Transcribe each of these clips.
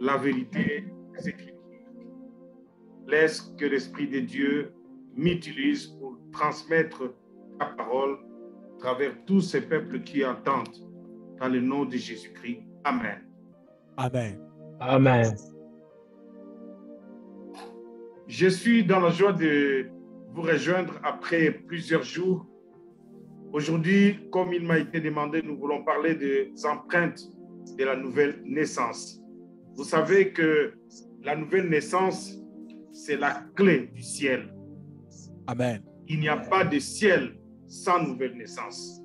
la vérité des Écritures. Laisse que l'Esprit de Dieu m'utilise pour transmettre ta parole à travers tous ces peuples qui entendent. Dans le nom de Jésus-Christ. Amen. Amen. Amen. Je suis dans la joie de vous rejoindre après plusieurs jours. Aujourd'hui, comme il m'a été demandé, nous voulons parler des empreintes de la nouvelle naissance. Vous savez que la nouvelle naissance, c'est la clé du ciel. Amen. Il n'y a pas de ciel sans nouvelle naissance.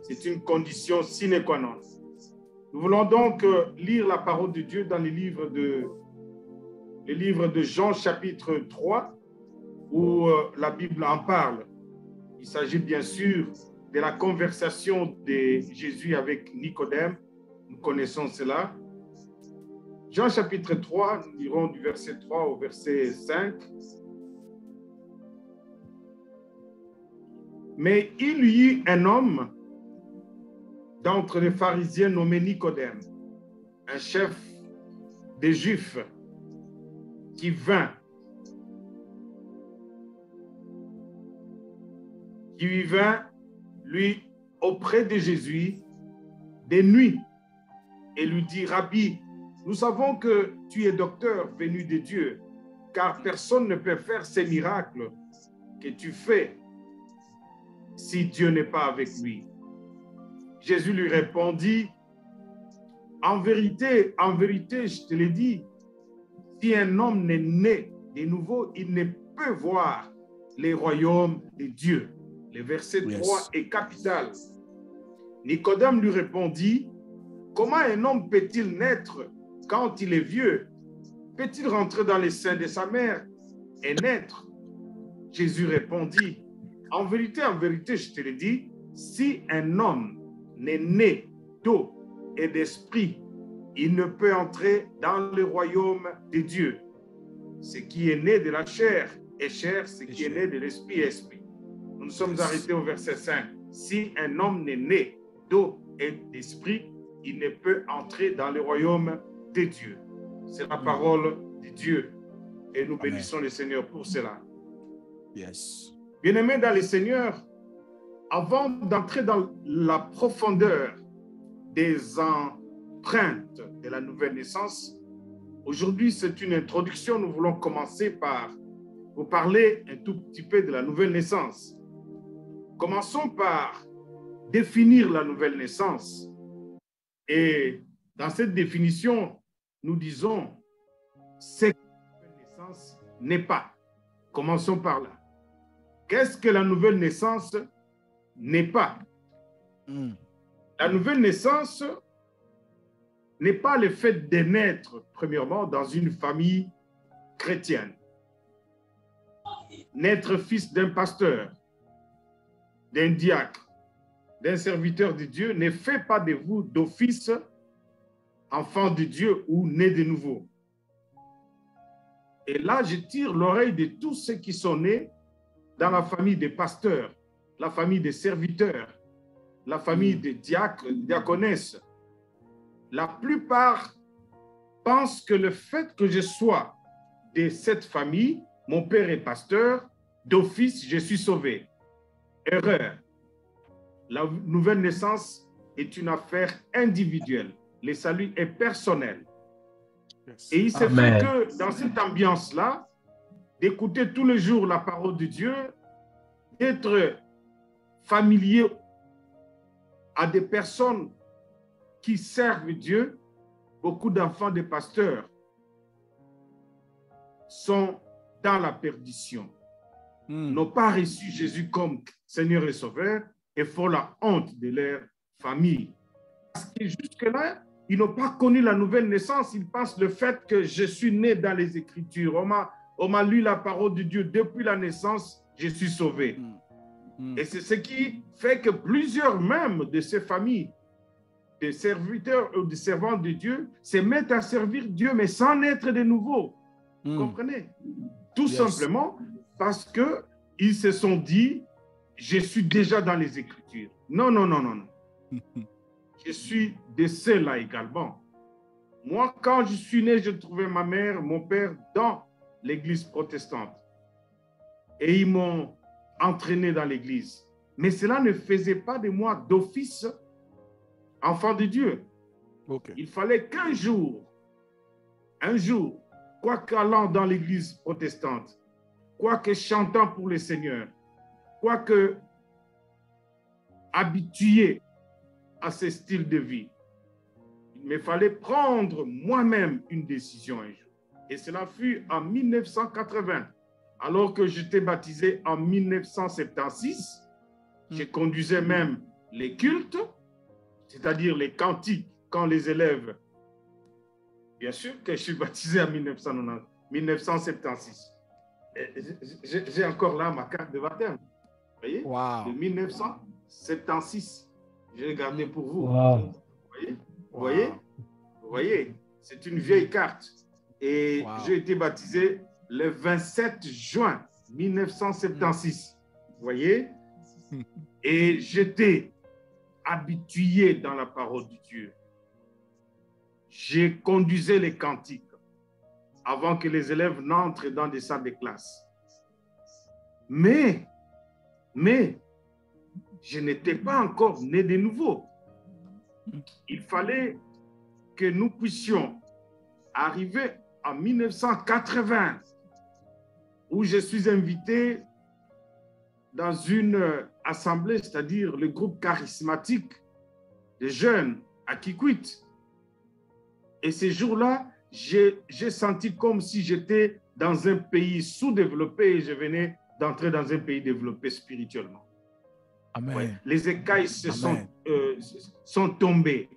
C'est une condition sine qua non. Nous voulons donc lire la parole de Dieu dans le livre de Jean chapitre 3, où la Bible en parle. Il s'agit bien sûr de la conversation de Jésus avec Nicodème. Nous connaissons cela. Jean chapitre 3, nous lirons du verset 3 au verset 5. Mais il y eut un homme d'entre les pharisiens nommé Nicodème, un chef des Juifs, qui vint lui auprès de Jésus de nuit et lui dit: Rabbi, nous savons que tu es docteur venu de Dieu, car personne ne peut faire ces miracles que tu fais si Dieu n'est pas avec lui. Jésus lui répondit: en vérité, je te l'ai dit, si un homme n'est né de nouveau, il ne peut voir les royaumes de Dieu. Le verset 3 est capital. Nicodème lui répondit: comment un homme peut-il naître quand il est vieux? Peut-il rentrer dans les seins de sa mère et naître? Jésus répondit: en vérité, je te le dis, si un homme n'est né d'eau et d'esprit, il ne peut entrer dans le royaume de Dieu. Ce qui est né de la chair est chair, ce qui est né de l'esprit est esprit. Nous sommes arrêtés au verset 5. Si un homme n'est né d'eau et d'esprit, il ne peut entrer dans le royaume de Dieu. C'est la parole de Dieu. Et nous bénissons le Seigneur pour cela. Yes. Bien-aimés dans le Seigneur, avant d'entrer dans la profondeur des empreintes de la nouvelle naissance, aujourd'hui c'est une introduction. Nous voulons commencer par vous parler un tout petit peu de la nouvelle naissance. Commençons par définir la nouvelle naissance. Et dans cette définition, nous disons ce que la nouvelle naissance n'est pas. Commençons par là. Qu'est-ce que la nouvelle naissance n'est pas? La nouvelle naissance n'est pas le fait de naître, premièrement, dans une famille chrétienne. Naître fils d'un pasteur, d'un diacre, d'un serviteur de Dieu ne fait pas de vous d'office enfant de Dieu ou né de nouveau. Et là, je tire l'oreille de tous ceux qui sont nés dans la famille des pasteurs, la famille des serviteurs, la famille des diacres, diaconesses. La plupart pensent que le fait que je sois de cette famille, mon père est pasteur, d'office, je suis sauvé. Erreur. La nouvelle naissance est une affaire individuelle. Le salut est personnel. Et il se fait que dans cette ambiance-là, d'écouter tous les jours la parole de Dieu, d'être familier à des personnes qui servent Dieu, beaucoup d'enfants de pasteurs sont dans la perdition, n'ont pas reçu Jésus comme Seigneur et Sauveur et font la honte de leur famille. Parce que jusque-là, ils n'ont pas connu la nouvelle naissance. Ils pensent le fait que je suis né dans les Écritures. On m'a lu la parole de Dieu depuis la naissance, je suis sauvé. Et c'est ce qui fait que plusieurs même de ces familles, des serviteurs ou des servants de Dieu, se mettent à servir Dieu, mais sans naître de nouveau. Vous comprenez? Tout simplement parce qu'ils se sont dit, je suis déjà dans les Écritures. Non. Je suis de ceux-là également. Moi, quand je suis né, je trouvais ma mère, mon père dans l'église protestante. Et ils m'ont entraîné dans l'église. Mais cela ne faisait pas de moi d'office enfant de Dieu. OK. Il fallait qu'un jour, quoique allant dans l'église protestante, quoique chantant pour le Seigneur, quoique habitué à ce style de vie, il me fallait prendre moi-même une décision un jour. Et cela fut en 1980. Alors que j'étais baptisé en 1976, je conduisais même les cultes, c'est-à-dire les cantiques, quand les élèves, bien sûr que je suis baptisé en 1976. J'ai encore là ma carte de baptême, vous voyez, Wow. de 1976. Je l'ai gardée pour vous. Wow. Vous voyez, vous Wow. voyez, vous voyez, c'est une vieille carte. Et Wow. j'ai été baptisé le 27 juin 1976. Vous voyez? Et j'étais habitué dans la parole de Dieu. J'ai conduisé les cantiques avant que les élèves n'entrent dans des salles de classe. Mais, je n'étais pas encore né de nouveau. Il fallait que nous puissions arriver en 1980, où je suis invité dans une assemblée, c'est-à-dire le groupe charismatique des jeunes à Kikwit. Et ces jours-là, j'ai senti comme si j'étais dans un pays sous-développé et je venais d'entrer dans un pays développé spirituellement. Amen. Ouais. Les écailles Amen. sont tombées.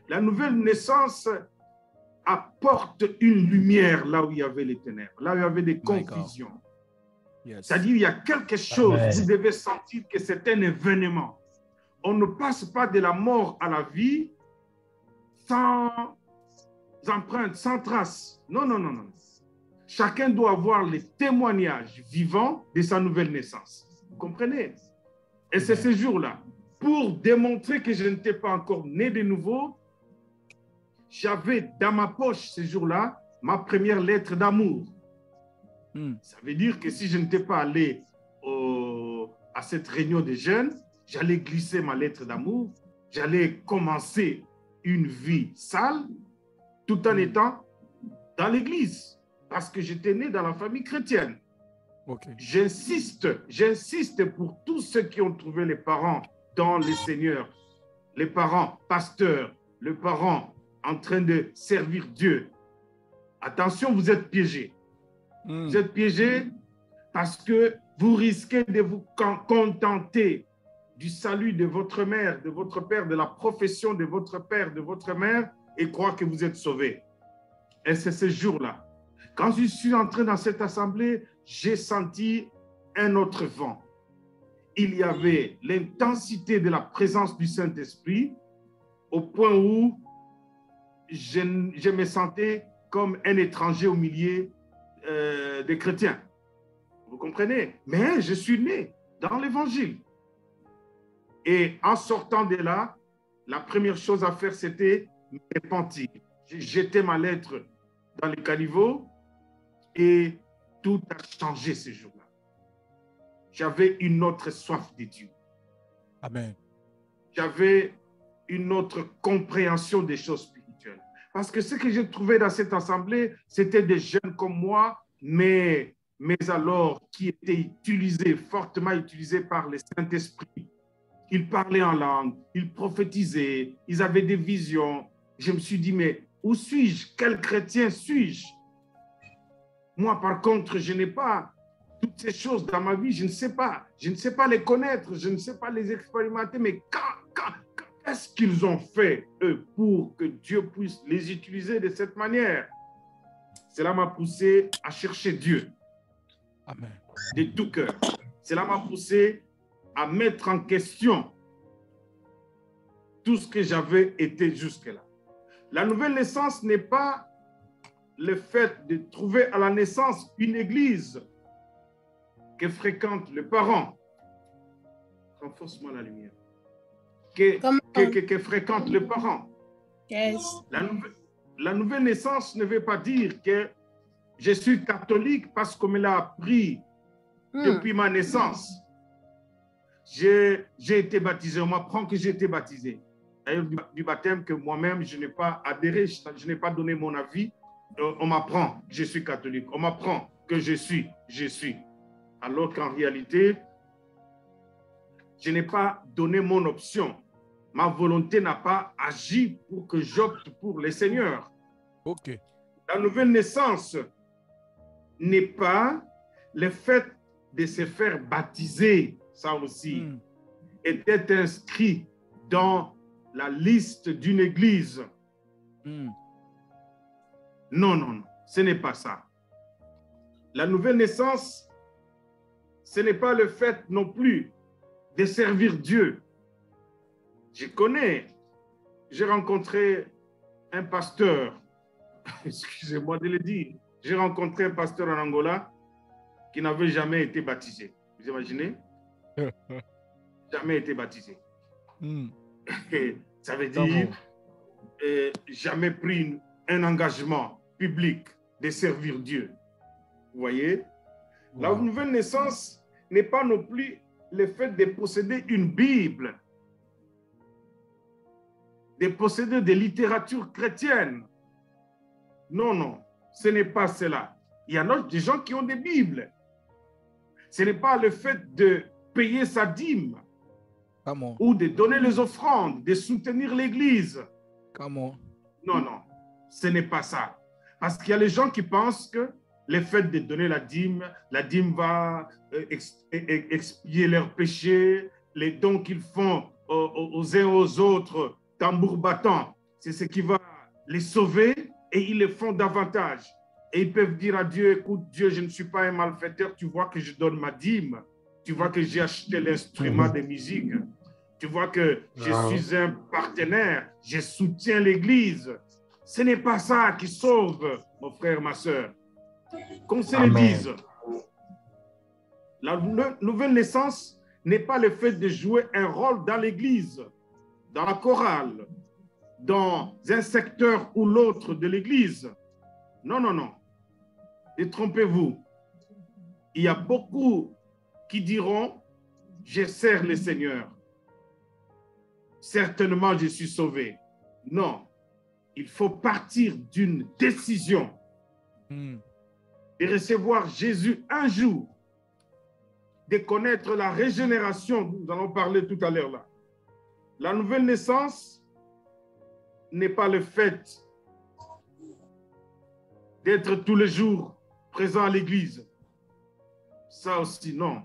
La nouvelle naissance apporte une lumière là où il y avait les ténèbres, là où il y avait des confusions. Yes. C'est-à-dire, il y a quelque chose, Amen. vous devez sentir que c'est un événement. On ne passe pas de la mort à la vie sans empreinte, sans trace. Non, non, non, non. Chacun doit avoir les témoignages vivants de sa nouvelle naissance. Vous comprenez? Et c'est ce jour-là, pour démontrer que je n'étais pas encore né de nouveau, j'avais dans ma poche ce jour-là ma première lettre d'amour. Ça veut dire que si je n'étais pas allé à cette réunion des jeunes, j'allais glisser ma lettre d'amour, j'allais commencer une vie sale, tout en étant dans l'église, parce que j'étais né dans la famille chrétienne. Okay. J'insiste pour tous ceux qui ont trouvé les parents dans le Seigneur, les parents pasteurs, les parents en train de servir Dieu. Attention, vous êtes piégés. Vous êtes piégés parce que vous risquez de vous contenter du salut de votre mère, de votre père, de la profession de votre père, de votre mère et croire que vous êtes sauvés. Et c'est ce jour-là. Quand je suis entré dans cette assemblée, j'ai senti un autre vent. Il y avait l'intensité de la présence du Saint-Esprit au point où je me sentais comme un étranger au milieu des chrétiens. Vous comprenez? Mais je suis né dans l'évangile. Et en sortant de là, la première chose à faire, c'était me repentir. J'ai jeté ma lettre dans le caniveau et tout a changé ce jour-là. J'avais une autre soif de Dieu. Amen. J'avais une autre compréhension des choses spirituelles. Parce que ce que j'ai trouvé dans cette assemblée, c'était des jeunes comme moi, mais alors qui étaient utilisés, fortement utilisés par le Saint-Esprit. Ils parlaient en langue, ils prophétisaient, ils avaient des visions. Je me suis dit, mais où suis-je? Quel chrétien suis-je? Moi, par contre, je n'ai pas toutes ces choses dans ma vie, je ne sais pas les connaître, je ne sais pas les expérimenter, mais qu'est-ce qu'ils ont fait, eux, pour que Dieu puisse les utiliser de cette manière? Cela m'a poussé à chercher Dieu. Amen. De tout cœur. Cela m'a poussé à mettre en question tout ce que j'avais été jusque-là. La nouvelle naissance n'est pas le fait de trouver à la naissance une église que fréquente le parent. Renforce-moi la lumière. Que fréquente le parent. Yes. la nouvelle naissance ne veut pas dire que je suis catholique parce qu'on me l'a appris depuis ma naissance. J'ai été baptisé, on m'apprend que j'ai été baptisé. D'ailleurs, du baptême que moi-même, je n'ai pas adhéré, je n'ai pas donné mon avis. On m'apprend que je suis catholique. On m'apprend que je suis. Alors qu'en réalité, je n'ai pas donné mon option. Ma volonté n'a pas agi pour que j'opte pour le Seigneur. OK. La nouvelle naissance n'est pas le fait de se faire baptiser, ça aussi, et d'être inscrit dans la liste d'une église. Non, non, non, ce n'est pas ça. La nouvelle naissance, ce n'est pas le fait non plus de servir Dieu. J'ai rencontré un pasteur, excusez-moi de le dire, j'ai rencontré un pasteur en Angola qui n'avait jamais été baptisé. Vous imaginez? Jamais été baptisé. Et ça veut dire jamais pris un engagement public de servir Dieu. Vous voyez? Wow. La nouvelle naissance n'est pas non plus le fait de posséder une Bible, de posséder des littératures chrétiennes. Non, non, ce n'est pas cela. Il y en a des gens qui ont des Bibles. Ce n'est pas le fait de payer sa dîme ou de donner les offrandes, de soutenir l'Église. Non, non, ce n'est pas ça. Parce qu'il y a les gens qui pensent que le fait de donner la dîme va expier leurs péchés, les dons qu'ils font aux uns aux autres, tambour battant, c'est ce qui va les sauver et ils le font davantage. Et ils peuvent dire à Dieu, écoute Dieu, je ne suis pas un malfaiteur, tu vois que je donne ma dîme, tu vois que j'ai acheté l'instrument de musique, tu vois que je suis un partenaire, je soutiens l'Église. Ce n'est pas ça qui sauve, mon frère, ma soeur. Qu'on se le dise, la nouvelle naissance n'est pas le fait de jouer un rôle dans l'Église, dans la chorale, dans un secteur ou l'autre de l'Église. Non, non, non. Détrompez-vous. Il y a beaucoup qui diront, je sers le Seigneur. Certainement, je suis sauvé. Non. Il faut partir d'une décision de recevoir Jésus un jour, de connaître la régénération, nous allons parler tout à l'heure là. La nouvelle naissance n'est pas le fait d'être tous les jours présent à l'église. Ça aussi, non.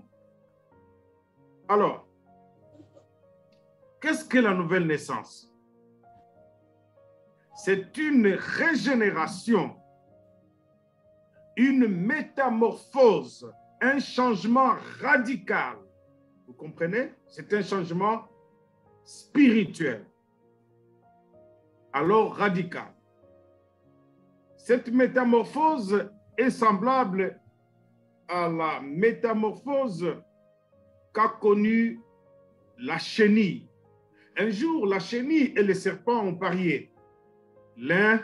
Alors, qu'est-ce que la nouvelle naissance? C'est une régénération, une métamorphose, un changement radical. Vous comprenez? C'est un changement spirituel. Alors radical. Cette métamorphose est semblable à la métamorphose qu'a connue la chenille. Un jour, la chenille et le serpent ont parié. L'un,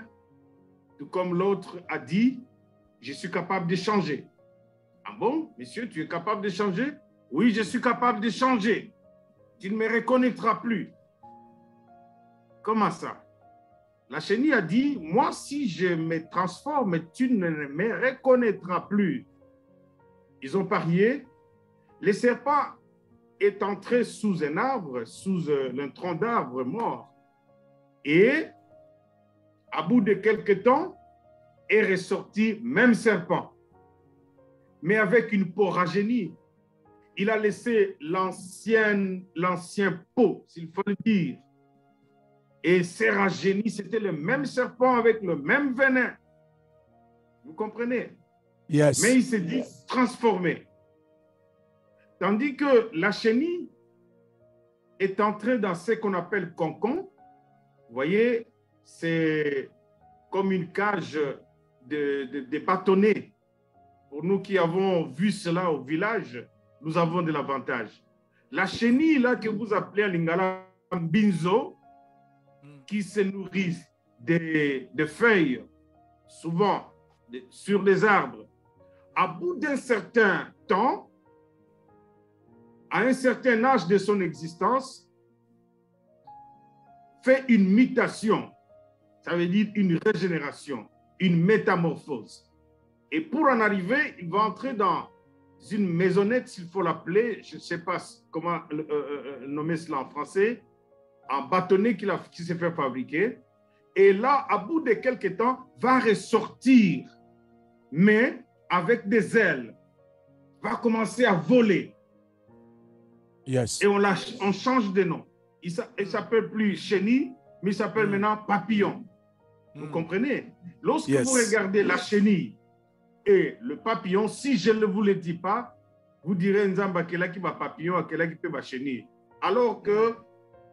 tout comme l'autre, a dit, je suis capable de changer. Ah bon, monsieur, tu es capable de changer? Oui, je suis capable de changer. Tu ne me reconnaîtras plus. Comment ça? La chenille a dit, moi, si je me transforme, tu ne me reconnaîtras plus. Ils ont parié. Le serpent est entré sous un arbre, sous un tronc d'arbre mort. Et, à bout de quelques temps, est ressorti même serpent, mais avec une peau rajeunie. Il a laissé l'ancien peau, s'il faut le dire. Et c'est rajeuni, c'était le même serpent avec le même venin. Vous comprenez? Yes. Mais il s'est dit transformé. Tandis que la chenille est entrée dans ce qu'on appelle concon. Vous voyez, c'est comme une cage de bâtonnets. Pour nous qui avons vu cela au village, nous avons de l'avantage. La chenille là que vous appelez à Lingala Binzo, qui se nourrit des feuilles, souvent sur les arbres. À bout d'un certain temps, à un certain âge de son existence, fait une mutation. Ça veut dire une régénération, une métamorphose. Et pour en arriver, il va entrer dans une maisonnette, s'il faut l'appeler, je ne sais pas comment nommer cela en français, un bâtonnet qui s'est fait fabriquer. Et là, à bout de quelques temps, va ressortir, mais avec des ailes, va commencer à voler. Yes. Et on change de nom. Il ne s'appelle plus chenille, mais il s'appelle maintenant papillon. Vous comprenez? Lorsque vous regardez la chenille et le papillon, si je ne vous le dis pas, vous direz Nzamba qui va papillon, qui peut chenille. Alors que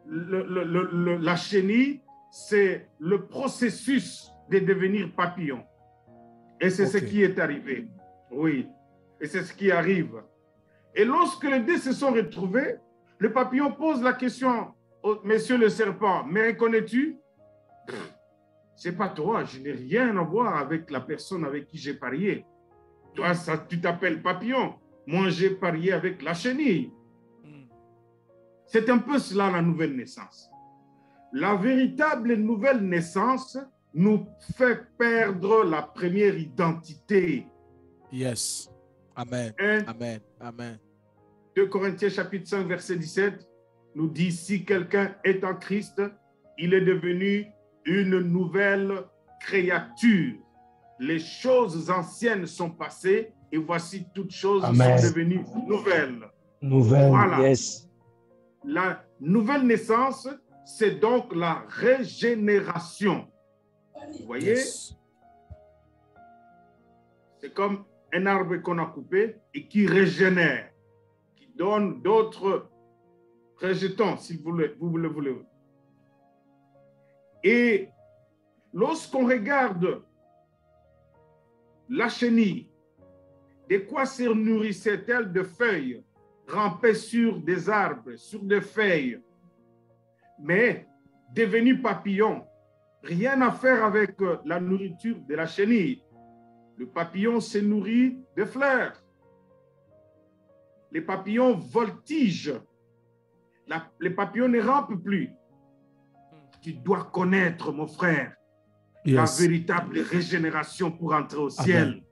la chenille, c'est le processus de devenir papillon. Et c'est ce qui est arrivé. Oui. Et c'est ce qui arrive. Et lorsque les deux se sont retrouvés, le papillon pose la question au monsieur le serpent, me reconnais-tu? C'est pas toi, je n'ai rien à voir avec la personne avec qui j'ai parié. Toi, tu t'appelles papillon. Moi, j'ai parié avec la chenille. C'est un peu cela la nouvelle naissance. La véritable nouvelle naissance nous fait perdre la première identité. Yes. Amen. Amen. Amen. 2 Corinthiens chapitre 5 verset 17 nous dit, si quelqu'un est en Christ, il est devenu une nouvelle créature. Les choses anciennes sont passées et voici toutes choses sont devenues nouvelles. Voilà. Yes. La nouvelle naissance, c'est donc la régénération. Vous voyez? Yes. C'est comme un arbre qu'on a coupé et qui régénère, qui donne d'autres rejetons, si vous le voulez. Et lorsqu'on regarde la chenille, de quoi se nourrissait-elle? De feuilles, rampait sur des arbres, sur des feuilles, mais devenu papillon, rien à faire avec la nourriture de la chenille. Le papillon se nourrit de fleurs. Les papillons voltigent. Les papillons ne rampent plus. Tu dois connaître, mon frère, la véritable régénération pour entrer au ciel.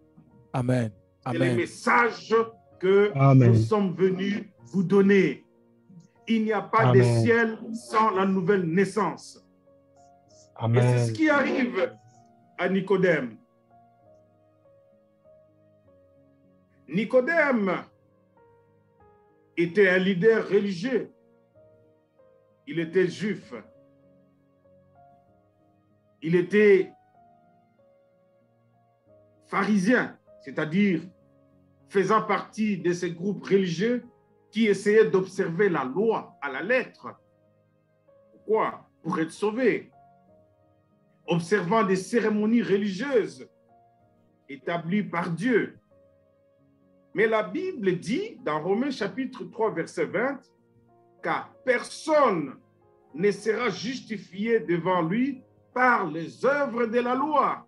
Amen. C'est le message que nous sommes venus vous donner. Il n'y a pas de ciel sans la nouvelle naissance. Et c'est ce qui arrive à Nicodème. Nicodème était un leader religieux. Il était juif. Il était pharisien, c'est-à-dire faisant partie de ces groupes religieux qui essayaient d'observer la loi à la lettre. Pourquoi? Pour être sauvé. Observant des cérémonies religieuses établies par Dieu. Mais la Bible dit, dans Romains chapitre 3, verset 20, car personne ne sera justifié devant lui par les œuvres de la loi.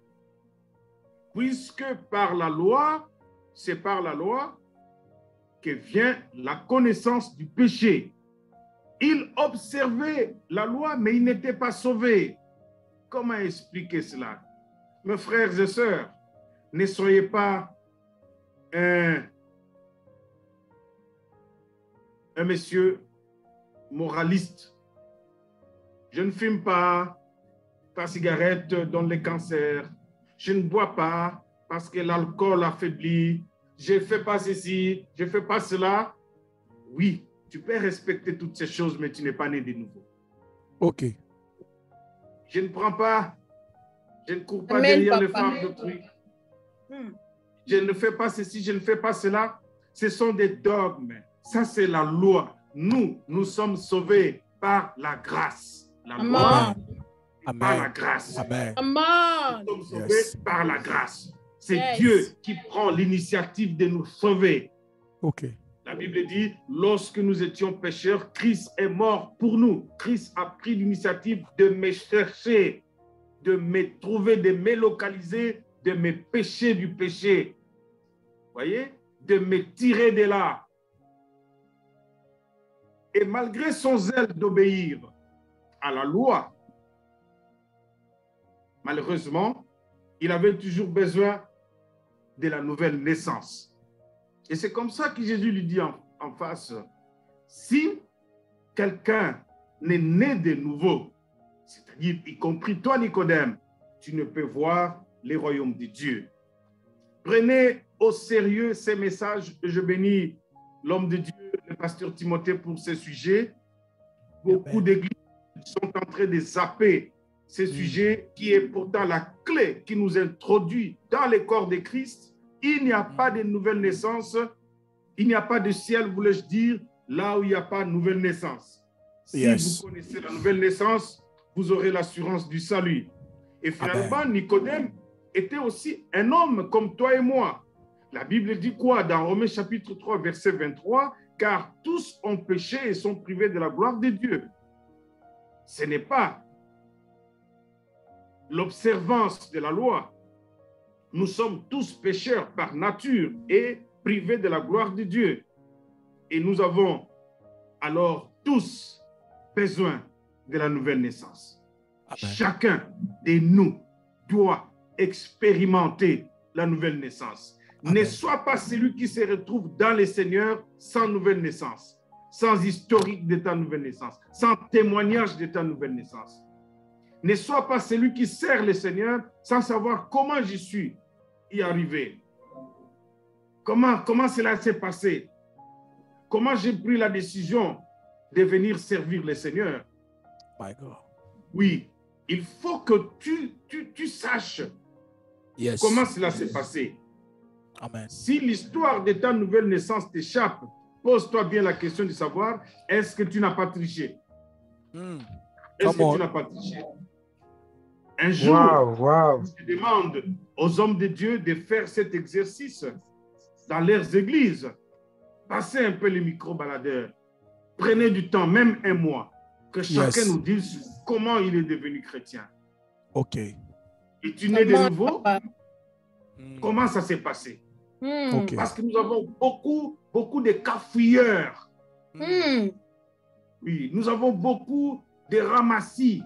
Puisque par la loi, c'est par la loi que vient la connaissance du péché. Il observait la loi, mais il n'était pas sauvé. Comment expliquer cela? Mes frères et sœurs, ne soyez pas un monsieur moraliste. Je ne fume pas cigarette donne le cancer. Je ne bois pas parce que l'alcool affaiblit. Je ne fais pas ceci, je ne fais pas cela. Oui, tu peux respecter toutes ces choses, mais tu n'es pas né de nouveau. Ok. Je ne prends pas, je ne cours pas derrière les femmes d'autrui. Je ne fais pas ceci, je ne fais pas cela. Ce sont des dogmes. Ça, c'est la loi. Nous sommes sauvés par la grâce. La loi, par la grâce. Amen. Nous sommes sauvés par la grâce. C'est Dieu qui prend l'initiative de nous sauver. Ok. La Bible dit, lorsque nous étions pécheurs, Christ est mort pour nous. Christ a pris l'initiative de me chercher. de me trouver, de me localiser, de me pêcher du péché. Voyez? De me tirer de là. Et malgré son zèle d'obéir à la loi, malheureusement, il avait toujours besoin de la nouvelle naissance. Et c'est comme ça que Jésus lui dit en face, si quelqu'un n'est né de nouveau, c'est-à-dire y compris toi Nicodème, tu ne peux voir les royaumes de Dieu. Prenez au sérieux ces messages et je bénis l'homme de Dieu, le pasteur Timothée pour ce sujet. Beaucoup d'églises sont en train de zapper ce sujet qui est pourtant la clé qui nous introduit dans le corps de Christ. Il n'y a pas de nouvelle naissance, il n'y a pas de ciel, voulais-je dire, là où il n'y a pas de nouvelle naissance. Si vous connaissez la nouvelle naissance, vous aurez l'assurance du salut. Et finalement, Nicodème était aussi un homme comme toi et moi. La Bible dit quoi dans Romains chapitre 3, verset 23? Car tous ont péché et sont privés de la gloire de Dieu. Ce n'est pas l'observance de la loi. Nous sommes tous pécheurs par nature et privés de la gloire de Dieu. Et nous avons alors tous besoin de la nouvelle naissance. Amen. Chacun de nous doit expérimenter la nouvelle naissance. Amen. Ne sois pas celui qui se retrouve dans le Seigneur sans nouvelle naissance, sans historique de ta nouvelle naissance, sans témoignage de ta nouvelle naissance. Ne sois pas celui qui sert le Seigneur sans savoir comment j'y suis y arrivé. Comment cela s'est passé? Comment j'ai pris la décision de venir servir le Seigneur? My God. Oui, il faut que tu saches comment cela s'est passé. Amen. Si l'histoire de ta nouvelle naissance t'échappe, pose-toi bien la question de savoir, est-ce que tu n'as pas triché? Est-ce que tu n'as pas triché? Un jour, je demande aux hommes de Dieu de faire cet exercice dans leurs églises. Passez un peu les micro-baladeurs. Prenez du temps, même un mois, que chacun nous dise comment il est devenu chrétien. OK. Et tu nais de nouveau? Comment ça s'est passé? Okay. Parce que nous avons beaucoup de cafouilleurs. Oui, nous avons beaucoup de ramassis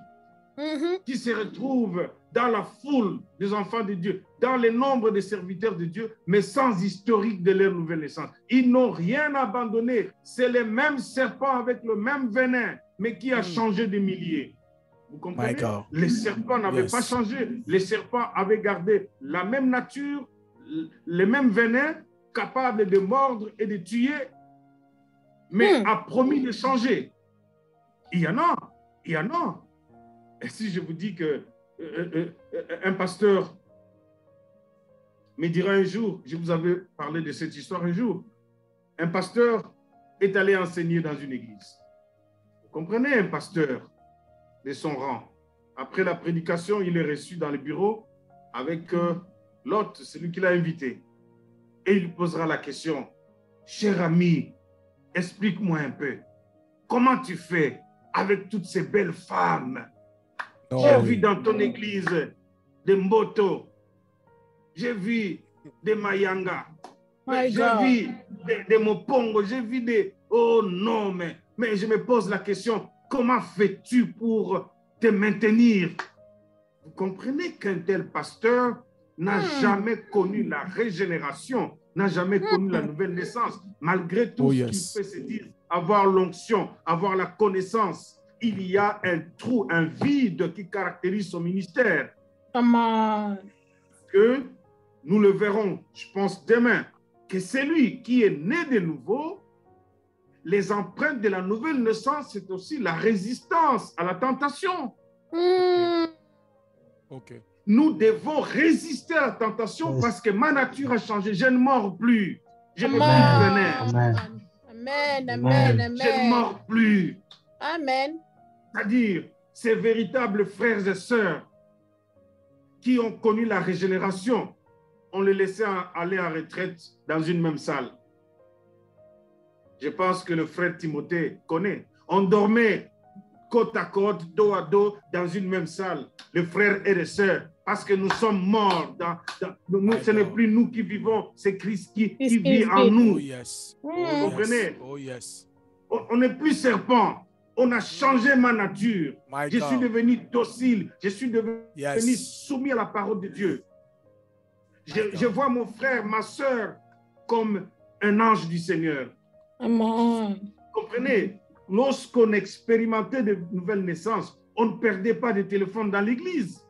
qui se retrouvent dans la foule des enfants de Dieu, dans le nombre de serviteurs de Dieu, mais sans historique de leur nouvelle naissance. Ils n'ont rien abandonné. C'est le même serpent avec le même venin, mais qui a changé de milliers. Vous comprenez? Les serpents n'avaient pas changé. Les serpents avaient gardé la même nature, le même venin, capable de mordre et de tuer, mais a promis de changer. Il y en a. Et si je vous dis que un pasteur me dira un jour, je vous avais parlé de cette histoire un jour, un pasteur est allé enseigner dans une église. Vous comprenez, un pasteur de son rang. Après la prédication, il est reçu dans le bureau avec l'hôte, celui qui l'a invité. Et il posera la question, cher ami, explique-moi un peu, comment tu fais avec toutes ces belles femmes? J'ai vu dans ton église des Mboto, j'ai vu des Mayanga, j'ai vu des Mopongo, j'ai vu des... Oh non, mais je me pose la question, comment fais-tu pour te maintenir? Vous comprenez qu'un tel pasteur n'a jamais connu la régénération, n'a jamais connu la nouvelle naissance, malgré tout ce qu'il peut se dire, avoir l'onction, avoir la connaissance. Il y a un trou, un vide qui caractérise son ministère. Que nous le verrons, je pense demain, que celui qui est né de nouveau, les empreintes de la nouvelle naissance, c'est aussi la résistance à la tentation. Okay. Nous devons résister à la tentation parce que ma nature a changé. Je ne mords plus. Je ne plus venin. Amen. Je ne mords plus. Amen. C'est-à-dire, ces véritables frères et sœurs qui ont connu la régénération, on les laissait aller en retraite dans une même salle. Je pense que le frère Timothée connaît. On dormait côte à côte, dos à dos, dans une même salle, les frères et les sœurs, parce que nous sommes morts. Ce n'est plus nous qui vivons, c'est Christ qui vit en nous. Oh yes. Vous comprenez? Oh yes. On n'est plus serpent. On a changé ma nature. Je suis devenu docile. Je suis devenu soumis à la parole de Dieu. Je vois mon frère, ma sœur, comme un ange du Seigneur. Amen. Comprenez? Lorsqu'on expérimentait de nouvelles naissances, on ne perdait pas de téléphone dans l'église.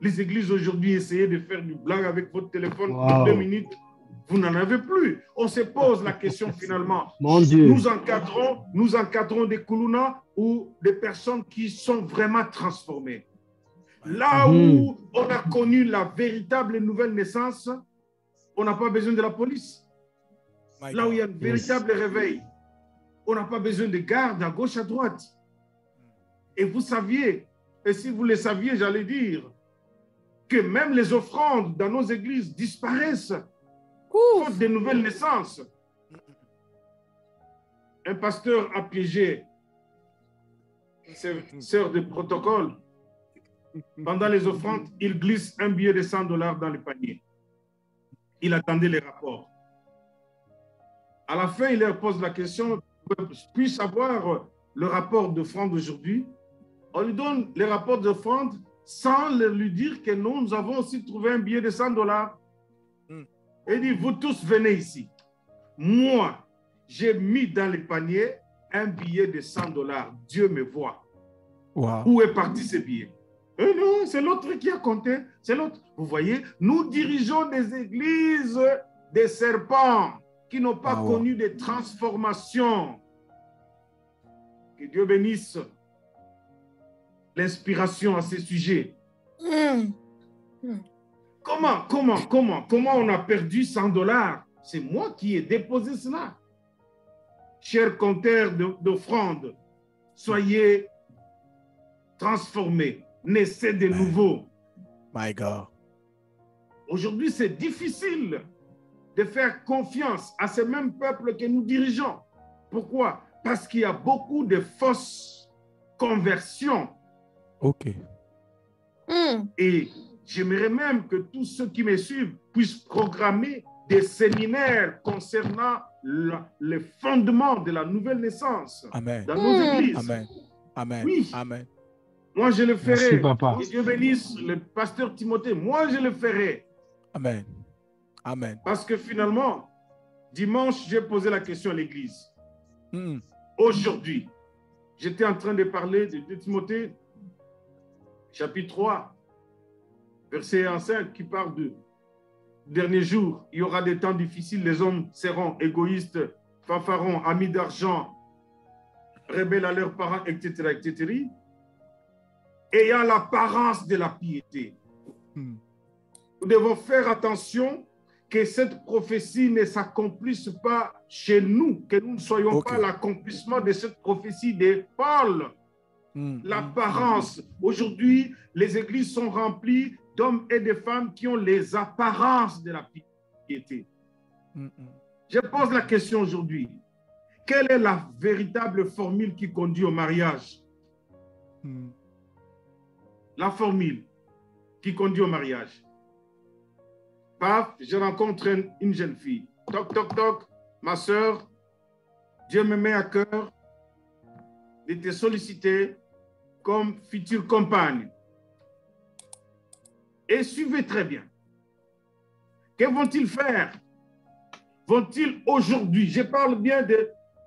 Les églises aujourd'hui essayaient de faire du blague avec votre téléphone pour 2 minutes. Vous n'en avez plus. On se pose la question finalement. Mon Dieu. Nous encadrons des koulounas ou des personnes qui sont vraiment transformées. Là où on a connu la véritable nouvelle naissance, on n'a pas besoin de la police. Là où il y a un véritable réveil, on n'a pas besoin de garde à gauche, à droite. Et vous saviez, et si vous le saviez, j'allais dire, que même les offrandes dans nos églises disparaissent faute de nouvelles naissances. Un pasteur a piégé une sœur de protocole. Pendant les offrandes, il glisse un billet de $100 dans le panier. Il attendait les rapports. À la fin, il leur pose la question, puis-je avoir le rapport d'offrande aujourd'hui? On lui donne les rapports d'offrande sans lui dire que nous avons aussi trouvé un billet de $100. Et il dit, vous tous venez ici. Moi, j'ai mis dans le panier un billet de $100. Dieu me voit. Wow. Où est parti ce billet? Non, c'est l'autre qui a compté. C'est l'autre. Vous voyez, nous dirigeons des églises des serpents qui n'ont pas connu de transformation. Que Dieu bénisse l'inspiration à ce sujet. Comment on a perdu $100? C'est moi qui ai déposé cela. Chers compteurs d'offrandes, soyez transformés, naissez de nouveau. My God. Aujourd'hui, c'est difficile de faire confiance à ce même peuple que nous dirigeons. Pourquoi? Parce qu'il y a beaucoup de fausses conversions. OK. Et j'aimerais même que tous ceux qui me suivent puissent programmer des séminaires concernant les fondements de la nouvelle naissance dans nos églises. Amen. Amen. Oui. Amen. Moi, je le ferai. Merci, papa. Que Dieu bénisse le pasteur Timothée. Moi, je le ferai. Amen. Amen. Parce que finalement, dimanche, j'ai posé la question à l'église. Aujourd'hui, j'étais en train de parler de Timothée, chapitre 3, verset 5, qui parle de dernier jour. Il y aura des temps difficiles, les hommes seront égoïstes, fanfarons, amis d'argent, rebelles à leurs parents, etc., etc., ayant l'apparence de la piété. Nous devons faire attention que cette prophétie ne s'accomplisse pas chez nous, que nous ne soyons pas l'accomplissement de cette prophétie de Paul. L'apparence. Aujourd'hui, les églises sont remplies d'hommes et de femmes qui ont les apparences de la piété. Je pose la question aujourd'hui. Quelle est la véritable formule qui conduit au mariage? La formule qui conduit au mariage. Paf, je rencontre une jeune fille. Toc, toc, toc, ma soeur, Dieu me met à cœur de te solliciter comme future compagne. Et suivez très bien. Que vont-ils faire? Vont-ils aujourd'hui, je parle bien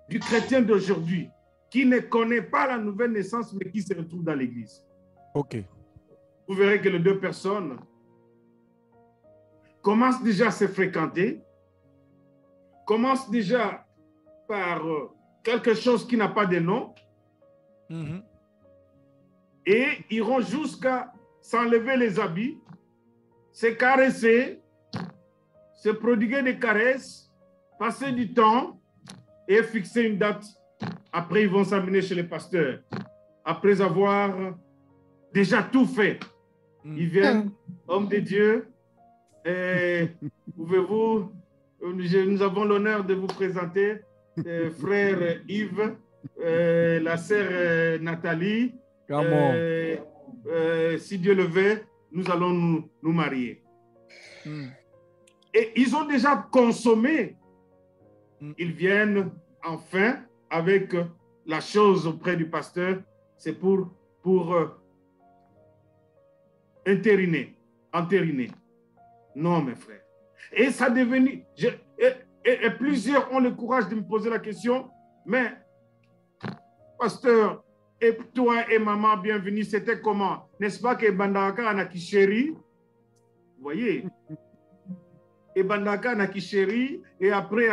du chrétien d'aujourd'hui, qui ne connaît pas la nouvelle naissance, mais qui se retrouve dans l'église. OK. Vous verrez que les deux personnes commencent déjà à se fréquenter, commencent déjà par quelque chose qui n'a pas de nom, et iront jusqu'à s'enlever les habits, se caresser, se prodiguer des caresses, passer du temps et fixer une date. Après, ils vont s'amener chez le pasteur. Après avoir déjà tout fait, ils viennent, homme de Dieu, pouvez-vous, nous avons l'honneur de vous présenter frère Yves, la sœur Nathalie, Come on. si Dieu le veut, nous allons nous marier. Et ils ont déjà consommé. Ils viennent enfin avec la chose auprès du pasteur. C'est pour entériner. Non, mes frères. Et ça devenu... Et plusieurs ont le courage de me poser la question, mais pasteur, et toi et maman, bienvenue, c'était comment? N'est-ce pas que Bandaka Anakisheri? Vous voyez? Et Bandaka Anakisheri, et après,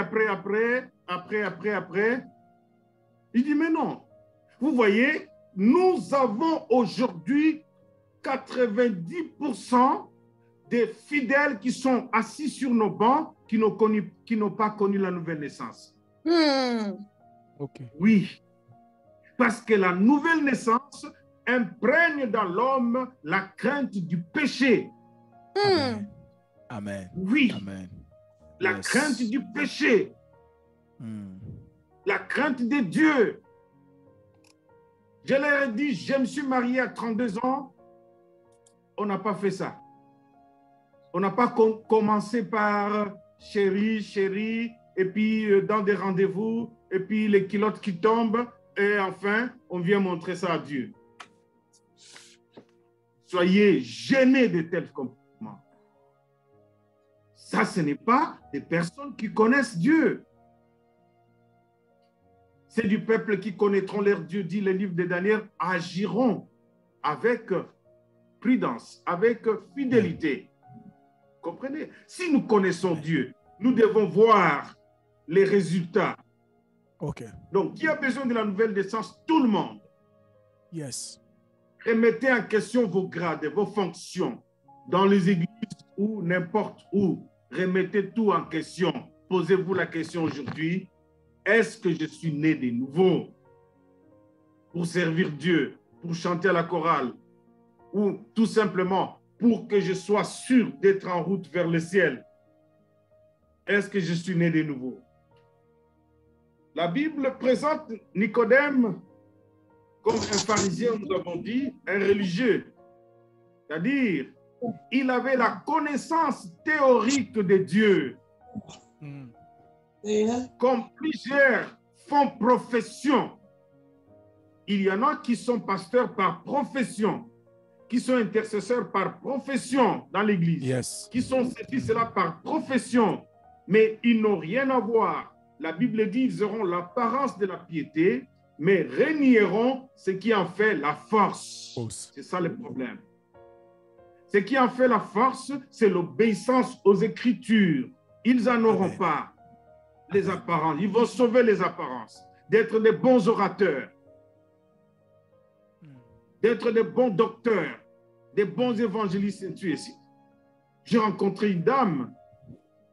il dit, mais non. Vous voyez, nous avons aujourd'hui 90% des fidèles qui sont assis sur nos bancs, qui n'ont pas connu la nouvelle naissance. OK. Oui, parce que la nouvelle naissance imprègne dans l'homme la crainte du péché. Amen. Amen. Oui, Amen. la Yes. crainte du péché, la crainte de Dieu. Je leur ai dit, je me suis marié à 32 ans, on n'a pas fait ça. On n'a pas commencé par chérie, et puis dans des rendez-vous, et puis les culottes qui tombent, et enfin, on vient montrer ça à Dieu. Soyez gênés de tels comportements. Ça, ce n'est pas des personnes qui connaissent Dieu. C'est du peuple qui connaîtront leur Dieu, dit le livre de Daniel, agiront avec prudence, avec fidélité. Comprenez? Si nous connaissons Dieu, nous devons voir les résultats. OK. Donc, qui a besoin de la nouvelle naissance? Tout le monde. Yes. Remettez en question vos grades, vos fonctions dans les églises ou n'importe où. Remettez tout en question. Posez-vous la question aujourd'hui. Est-ce que je suis né de nouveau pour servir Dieu, pour chanter à la chorale ou tout simplement pour que je sois sûr d'être en route vers le ciel? Est-ce que je suis né de nouveau? La Bible présente Nicodème comme un pharisien, nous avons dit, un religieux. C'est-à-dire, il avait la connaissance théorique de Dieu. Comme plusieurs font profession. Il y en a qui sont pasteurs par profession, qui sont intercesseurs par profession dans l'Église, Yes. qui sont ceci, cela par profession, mais ils n'ont rien à voir. La Bible dit ils auront l'apparence de la piété, mais renieront ce qui en fait la force. C'est ça le problème. Ce qui en fait la force, c'est l'obéissance aux Écritures. Ils n'en auront pas les apparences. Ils vont sauver les apparences, d'être des bons orateurs, d'être des bons docteurs, des bons évangélistes, et ainsi de suite. J'ai rencontré une dame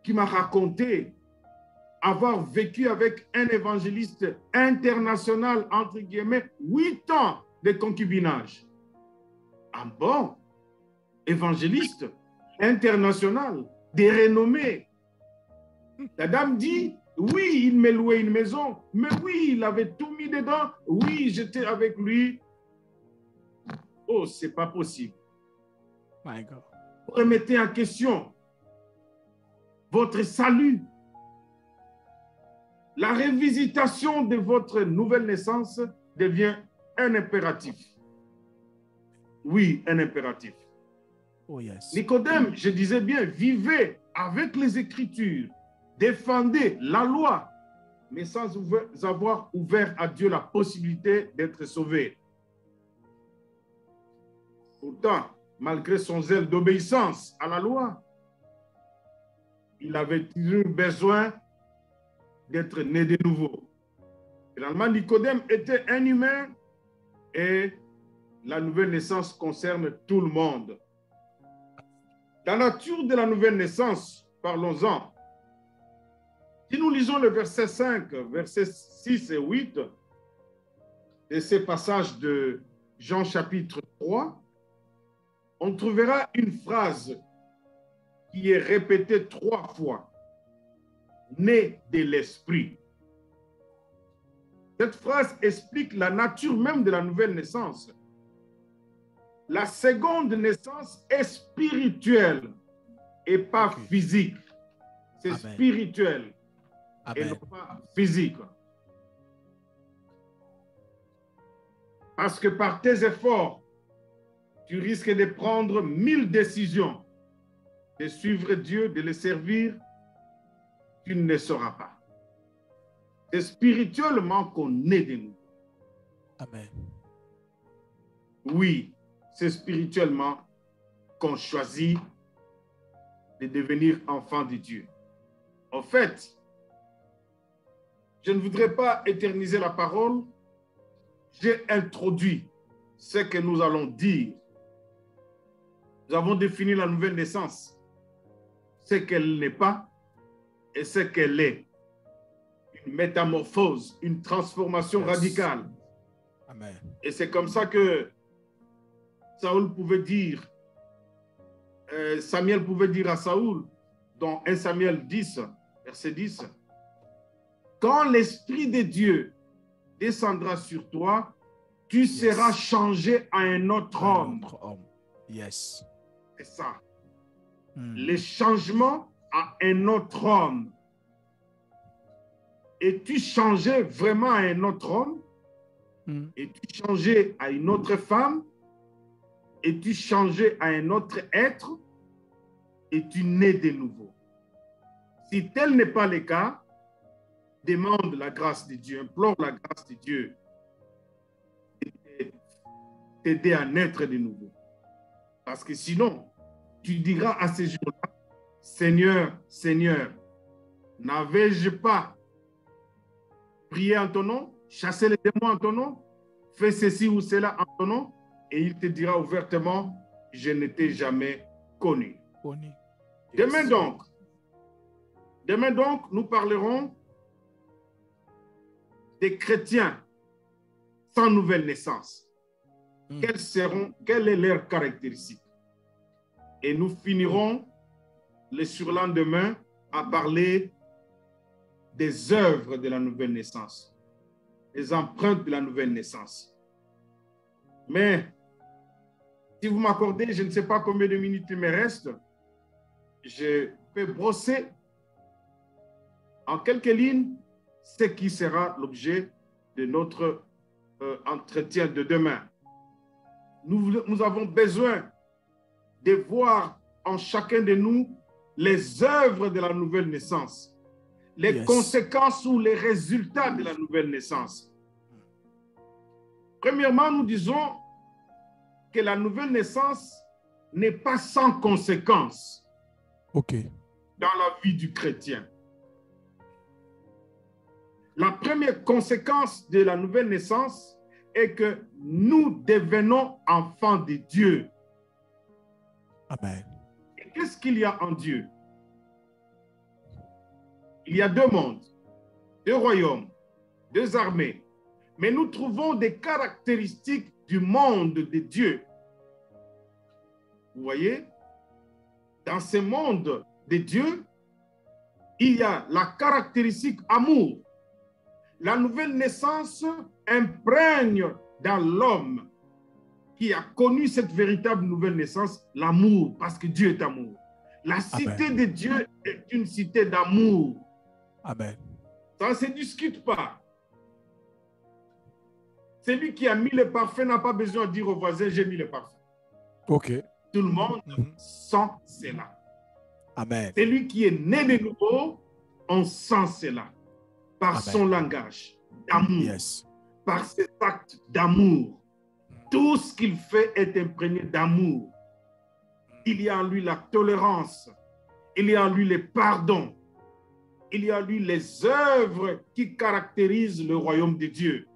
qui m'a raconté avoir vécu avec un évangéliste international, entre guillemets, 8 ans de concubinage. Un bon évangéliste international, de renommée. La dame dit, oui, il m'a loué une maison, mais oui, il avait tout mis dedans. Oui, j'étais avec lui. Oh, c'est pas possible. My God. Remettez en question votre salut. La révisitation de votre nouvelle naissance devient un impératif. Oui, un impératif. Oh, yes. Nicodème, je disais bien, vivez avec les Écritures, défendez la loi, mais sans avoir ouvert à Dieu la possibilité d'être sauvé. Pourtant, malgré son zèle d'obéissance à la loi, il avait toujours besoin d'être né de nouveau. Finalement, Nicodème était un humain et la nouvelle naissance concerne tout le monde. La nature de la nouvelle naissance, parlons-en. Si nous lisons le verset 5, versets 6 et 8 de ces passages de Jean chapitre 3, on trouvera une phrase qui est répétée 3 fois. Né de l'esprit. Cette phrase explique la nature même de la nouvelle naissance. La seconde naissance est spirituelle et pas physique. C'est spirituel et non pas physique. Parce que par tes efforts, tu risques de prendre 1000 décisions, de suivre Dieu, de le servir, tu ne le sauras pas. C'est spirituellement qu'on est de nous. Amen. Oui, c'est spirituellement qu'on choisit de devenir enfant de Dieu. En fait, je ne voudrais pas éterniser la parole. J'ai introduit ce que nous allons dire. Nous avons défini la nouvelle naissance, ce qu'elle n'est pas et ce qu'elle est. Une métamorphose, une transformation radicale. Amen. Et c'est comme ça que Saül pouvait dire, Samuel pouvait dire à Saül, dans 1 Samuel 10, verset 10, « Quand l'Esprit de Dieu descendra sur toi, tu seras changé à un autre homme. » Yes. C'est ça. Le changement à un autre homme. Et tu changeais vraiment à un autre homme, et tu changeais à une autre femme, et tu changeais à un autre être, et tu nais de nouveau. Si tel n'est pas le cas, demande la grâce de Dieu, implore la grâce de Dieu, et t'aider à naître de nouveau. Parce que sinon, tu diras à ces jours-là, Seigneur, Seigneur, n'avais-je pas prié en ton nom, chassé les démons en ton nom, fait ceci ou cela en ton nom, et il te dira ouvertement, je ne t'ai jamais connu. Demain donc, nous parlerons des chrétiens sans nouvelle naissance. Quelles est leur caractéristique? Et nous finirons le surlendemain à parler des œuvres de la nouvelle naissance, les empreintes de la nouvelle naissance. Mais si vous m'accordez, je ne sais pas combien de minutes il me reste, je peux brosser en quelques lignes ce qui sera l'objet de notre entretien de demain. Nous avons besoin de voir en chacun de nous les œuvres de la nouvelle naissance, les conséquences ou les résultats de la nouvelle naissance. Premièrement, nous disons que la nouvelle naissance n'est pas sans conséquences dans la vie du chrétien. La première conséquence de la nouvelle naissance est que nous devenons enfants de Dieu. Amen. Et qu'est-ce qu'il y a en Dieu? Il y a deux mondes, deux royaumes, deux armées. Mais nous trouvons des caractéristiques du monde de Dieu. Vous voyez? Dans ce monde de Dieu, il y a la caractéristique amour. La nouvelle naissance imprègne dans l'homme qui a connu cette véritable nouvelle naissance l'amour, parce que Dieu est amour. La cité de Dieu est une cité d'amour. Amen. Ça ne se discute pas. Celui qui a mis le parfum n'a pas besoin de dire au voisin, j'ai mis le parfum. Tout le monde sent cela. Amen. Celui qui est né de nouveau, on sent cela. Par son langage d'amour, par ses actes d'amour. Tout ce qu'il fait est imprégné d'amour. Il y a en lui la tolérance, il y a en lui le pardon, il y a en lui les œuvres qui caractérisent le royaume de Dieu.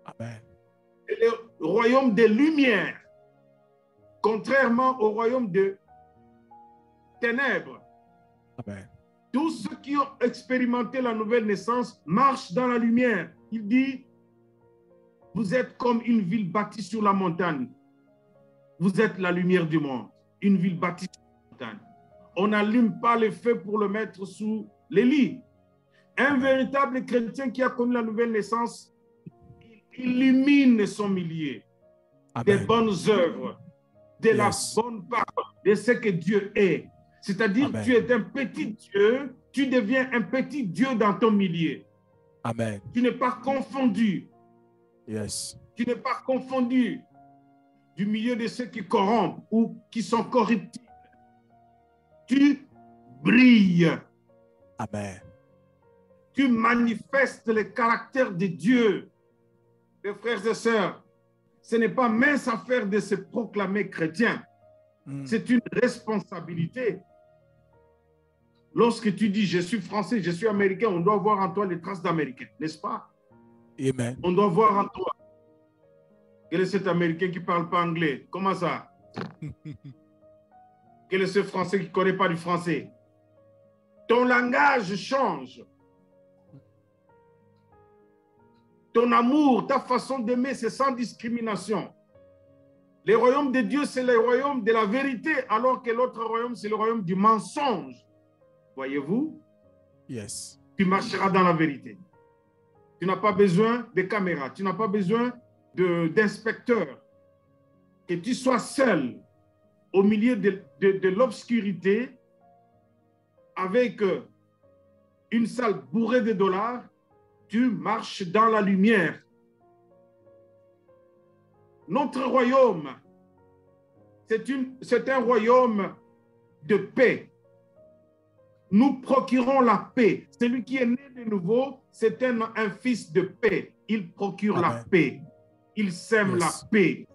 Amen. Et le royaume des lumières, contrairement au royaume de ténèbres. Amen. Tous ceux qui ont expérimenté la nouvelle naissance marchent dans la lumière. Il dit, vous êtes comme une ville bâtie sur la montagne. Vous êtes la lumière du monde. Une ville bâtie sur la montagne. On n'allume pas le feu pour le mettre sous les lits. Un véritable chrétien qui a connu la nouvelle naissance illumine son milieu des Amen. bonnes œuvres, de la Yes. bonne parole, de ce que Dieu est. C'est-à-dire, Amen. tu es un petit Dieu, tu deviens un petit Dieu dans ton milieu. Amen. Tu n'es pas confondu. Yes. Tu n'es pas confondu du milieu de ceux qui corrompent ou qui sont corruptibles. Tu brilles. Amen. Tu manifestes le caractère de Dieu. Mes frères et sœurs, ce n'est pas mince affaire de se proclamer chrétien. C'est une responsabilité. Lorsque tu dis je suis français, je suis américain, on doit voir en toi les traces d'américain, n'est-ce pas? Amen. On doit voir en toi. Quel est cet américain qui ne parle pas anglais? Comment ça? Quel est ce français qui ne connaît pas du français? Ton langage change. Ton amour, ta façon d'aimer, c'est sans discrimination. Le royaume de Dieu, c'est le royaume de la vérité, alors que l'autre royaume, c'est le royaume du mensonge. Voyez-vous? Yes. Tu marcheras dans la vérité. Tu n'as pas besoin de caméras, tu n'as pas besoin d'inspecteurs. Que tu sois seul au milieu de l'obscurité avec une salle bourrée de dollars, tu marches dans la lumière. Notre royaume, c'est un royaume de paix. Nous procurons la paix. Celui qui est né de nouveau, c'est un fils de paix. Il procure Amen. la paix. Il sème Yes. la paix.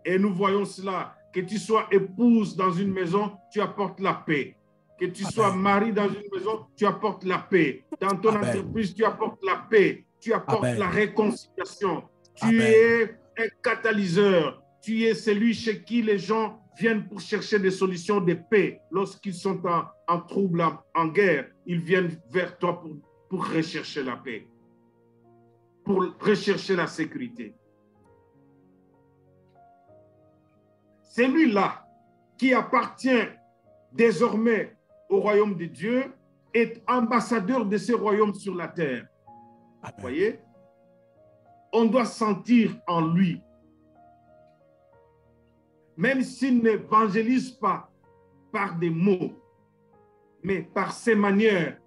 Et nous voyons cela. Que tu sois épouse dans une maison, tu apportes la paix. Que tu Amen. sois mari dans une maison, tu apportes la paix. Dans ton Amen. entreprise, tu apportes la paix. Tu apportes Amen. la réconciliation. Tu Amen. es un catalyseur. Tu es celui chez qui les gens viennent pour chercher des solutions de paix. Lorsqu'ils sont en trouble, en guerre, ils viennent vers toi pour rechercher la paix, pour rechercher la sécurité. Celui-là qui appartient désormais au royaume de Dieu est ambassadeur de ce royaume sur la terre. Amen. Vous voyez? On doit sentir en lui. Même s'il n'évangélise pas par des mots, mais par ses manières,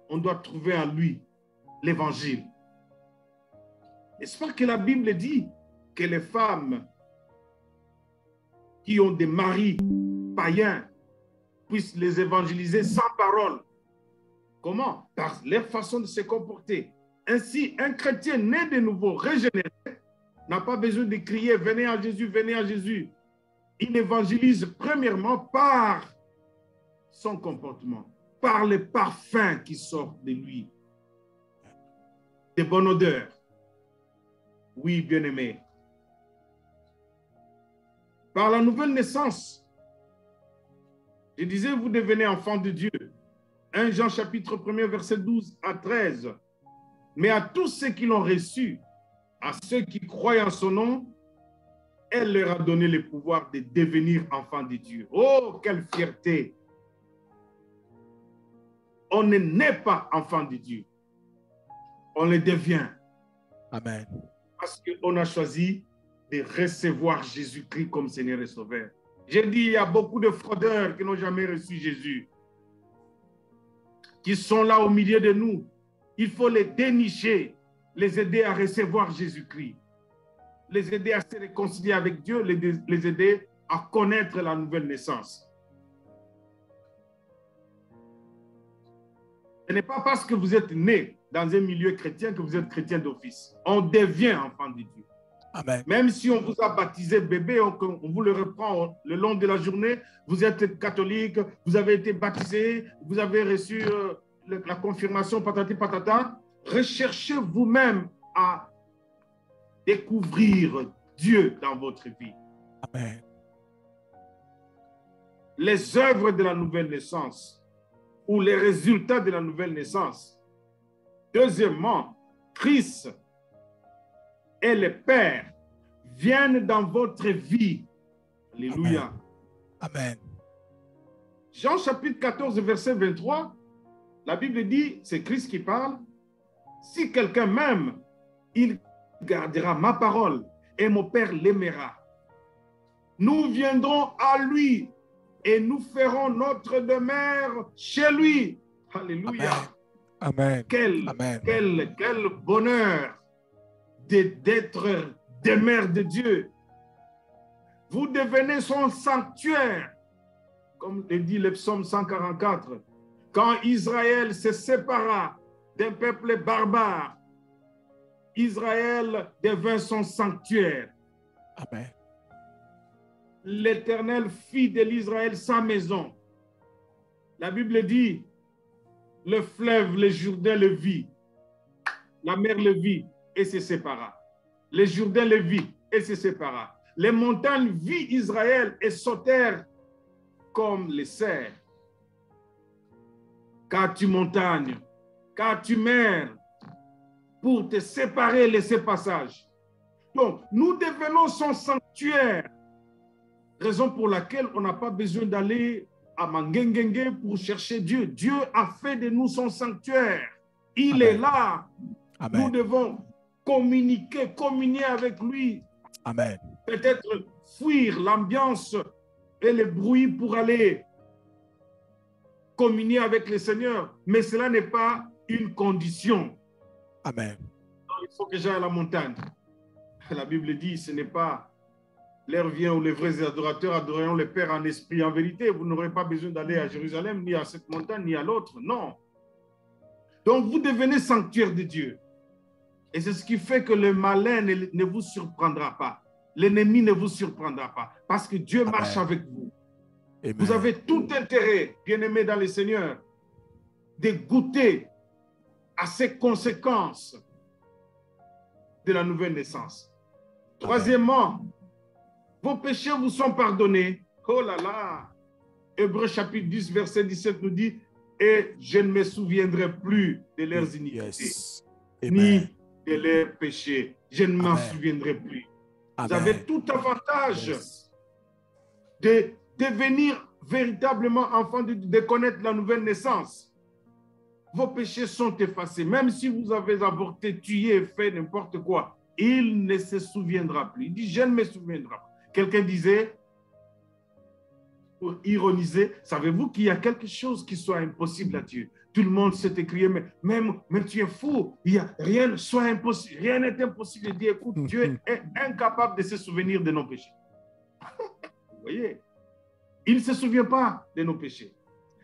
on doit trouver en lui l'évangile. N'est-ce pas que la Bible dit que les femmes qui ont des maris païens puissent les évangéliser sans parole? Comment? Par leur façon de se comporter. Ainsi, un chrétien né de nouveau, régénéré, n'a pas besoin de crier « Venez à Jésus, venez à Jésus ». Il évangélise premièrement par son comportement, par les parfums qui sortent de lui, de bonne odeur. Oui, bien-aimé. Par la nouvelle naissance, je disais, vous devenez enfant de Dieu. 1 Jean chapitre 1, verset 12 à 13. Mais à tous ceux qui l'ont reçu, à ceux qui croient en son nom, elle leur a donné le pouvoir de devenir enfants de Dieu. Oh, quelle fierté! On ne naît pas enfant de Dieu. On le devient. Amen. Parce qu'on a choisi de recevoir Jésus-Christ comme Seigneur et Sauveur. J'ai dit, il y a beaucoup de fraudeurs qui n'ont jamais reçu Jésus, qui sont là au milieu de nous. Il faut les dénicher, les aider à recevoir Jésus-Christ, les aider à se réconcilier avec Dieu, les aider à connaître la nouvelle naissance. Ce n'est pas parce que vous êtes né dans un milieu chrétien que vous êtes chrétien d'office. On devient enfant de Dieu. Amen. Même si on vous a baptisé bébé, on vous le reprend le long de la journée, vous êtes catholique, vous avez été baptisé, vous avez reçu la confirmation, patati patata, recherchez vous-même à découvrir Dieu dans votre vie. Amen. Les œuvres de la nouvelle naissance ou les résultats de la nouvelle naissance. Deuxièmement, Christ et le Père viennent dans votre vie. Alléluia. Amen. Jean chapitre 14, verset 23, la Bible dit, c'est Christ qui parle, si quelqu'un m'aime, il gardera ma parole et mon Père l'aimera. Nous viendrons à lui et nous ferons notre demeure chez lui. Alléluia. Amen. Quel Amen. bonheur d'être demeure de Dieu. Vous devenez son sanctuaire, comme le dit le psaume 144. Quand Israël se sépara d'un peuple barbare, Israël devint son sanctuaire. Amen. L'Éternel fit de l'Israël sa maison. La Bible dit, le fleuve, le Jourdain le vit, la mer le vit et se sépara. Le Jourdain le vit et se sépara. Les montagnes vit Israël et sautèrent comme les cerfs. Qu'as-tu montagne, qu'as-tu mer, pour te séparer, laisser passage. Donc, nous devenons son sanctuaire, raison pour laquelle on n'a pas besoin d'aller à Mangengenge pour chercher Dieu. Dieu a fait de nous son sanctuaire. Il Amen. est là. Amen. Nous devons communier avec lui. Amen. Peut-être fuir l'ambiance et le bruit pour aller communier avec le Seigneur, mais cela n'est pas une condition. Amen. Il faut que j'aille à la montagne. La Bible dit, ce n'est pas l'heure vient où les vrais adorateurs adoreront le Père en esprit et en vérité. Vous n'aurez pas besoin d'aller à Jérusalem, ni à cette montagne, ni à l'autre. Non. Donc, vous devenez sanctuaire de Dieu. Et c'est ce qui fait que le malin ne vous surprendra pas. L'ennemi ne vous surprendra pas. Parce que Dieu Amen. marche avec vous. Amen. Vous avez tout intérêt, bien-aimés dans le Seigneur, de goûter à ces conséquences de la nouvelle naissance. Troisièmement, vos péchés vous sont pardonnés. Oh là là! Hébreux chapitre 10, verset 17 nous dit, et je ne me souviendrai plus de leurs iniquités, Yes. ni Amen. de leurs péchés. Je ne m'en Amen. souviendrai plus. Vous Amen. avez tout avantage Yes. de devenir véritablement enfant de connaître la nouvelle naissance. Vos péchés sont effacés. Même si vous avez avorté, tué, fait n'importe quoi, il ne se souviendra plus. Il dit, je ne me souviendrai pas. Quelqu'un disait, pour ironiser, savez-vous qu'il y a quelque chose qui soit impossible à Dieu? Tout le monde s'est écrié, mais tu es fou, il y a rien soit impossible, rien n'est impossible. Il dit, écoute, Dieu est incapable de se souvenir de nos péchés. Vous voyez? Il ne se souvient pas de nos péchés.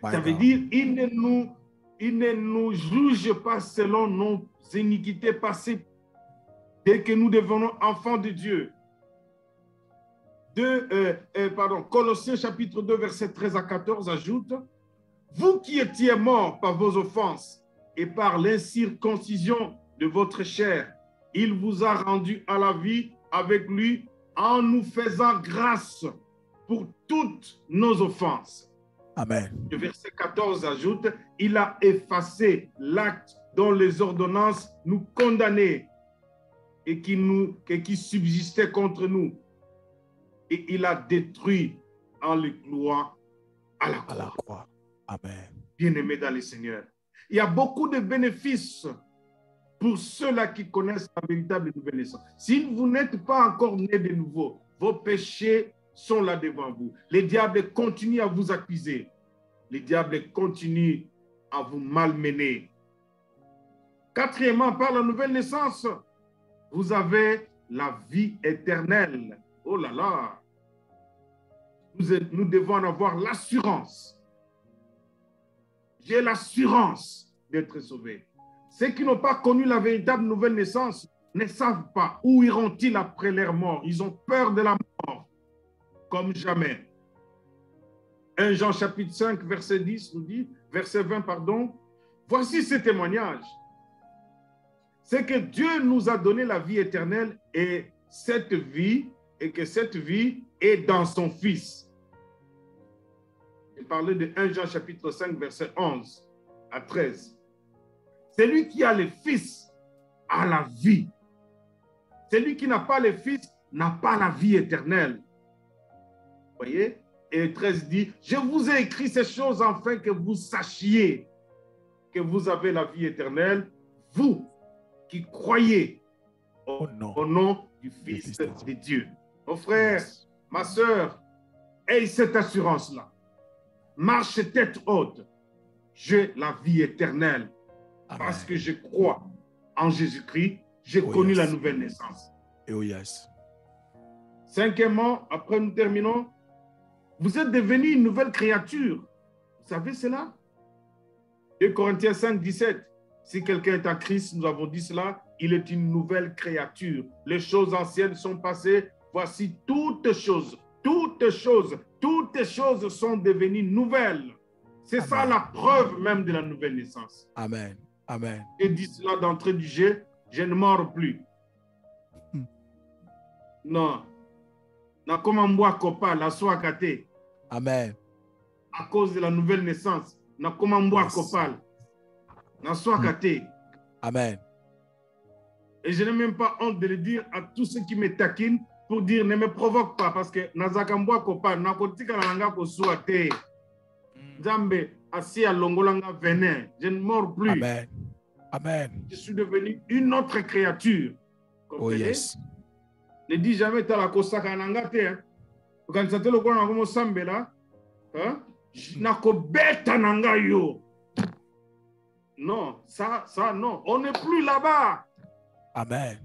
My Ça veut God. dire, il ne nous juge pas selon nos iniquités passées dès que nous devenons enfants de Dieu. Colossiens chapitre 2, verset 13 à 14 ajoute, vous qui étiez morts par vos offenses et par l'incirconcision de votre chair, il vous a rendus à la vie avec lui en nous faisant grâce pour toutes nos offenses. Amen. Le verset 14 ajoute, il a effacé l'acte dont les ordonnances nous condamnaient et qui subsistait contre nous. Et il a détruit en le clouant à la À la croix. croix. Amen. Bien-aimés dans le Seigneur, il y a beaucoup de bénéfices pour ceux-là qui connaissent la véritable nouvelle naissance. Si vous n'êtes pas encore né de nouveau, vos péchés sont là devant vous. Les diables continuent à vous accuser. Les diables continuent à vous malmener. Quatrièmement, par la nouvelle naissance, vous avez la vie éternelle. Oh là là! Nous devons en avoir l'assurance. J'ai l'assurance d'être sauvé. Ceux qui n'ont pas connu la véritable nouvelle naissance ne savent pas où iront-ils après leur mort. Ils ont peur de la mort, comme jamais. 1 Jean chapitre 5, verset 10 nous dit, verset 20, pardon, voici ce témoignage. C'est que Dieu nous a donné la vie éternelle et que cette vie est dans son Fils. Il parlait de 1 Jean chapitre 5, verset 11 à 13. Celui qui a le Fils a la vie. Celui qui n'a pas le Fils n'a pas la vie éternelle. Vous voyez? Et 13 dit, je vous ai écrit ces choses afin que vous sachiez que vous avez la vie éternelle, vous qui croyez au nom du Fils de Dieu. Mon frère, ma soeur, aie cette assurance-là. Marche tête haute. J'ai la vie éternelle. Amen. Parce que je crois en Jésus-Christ. J'ai connu la nouvelle naissance. Oh yes. Cinquièmement, après nous terminons, vous êtes devenu une nouvelle créature. Vous savez cela? 2 Corinthiens 5, 17. Si quelqu'un est en Christ, nous avons dit cela, il est une nouvelle créature. Les choses anciennes sont passées. Voici toutes choses sont devenues nouvelles. C'est ça la preuve même de la nouvelle naissance. Amen. Amen. J'ai dit cela d'entrée du jeu, je ne mords plus. Non. Na comment boire copa, la soie kate. Amen. À cause de la nouvelle naissance. Na comment boire copa, la soie kate. Amen. Et je n'ai même pas honte de le dire à tous ceux qui me taquinent pour dire ne me provoque pas parce que Nazakambwa Kopa, Nakotika Nanga Kosuate, Zambe, assis à Longolanga Venin, je ne mords plus. Amen. Amen. Je suis devenu une autre créature. Oh yes. Ne dis jamais t'as la Kosaka Nangate. Quand ça te le connaît comme Sambela, Nako beta Nanga yo. Non, ça, non. On n'est plus là-bas. Amen.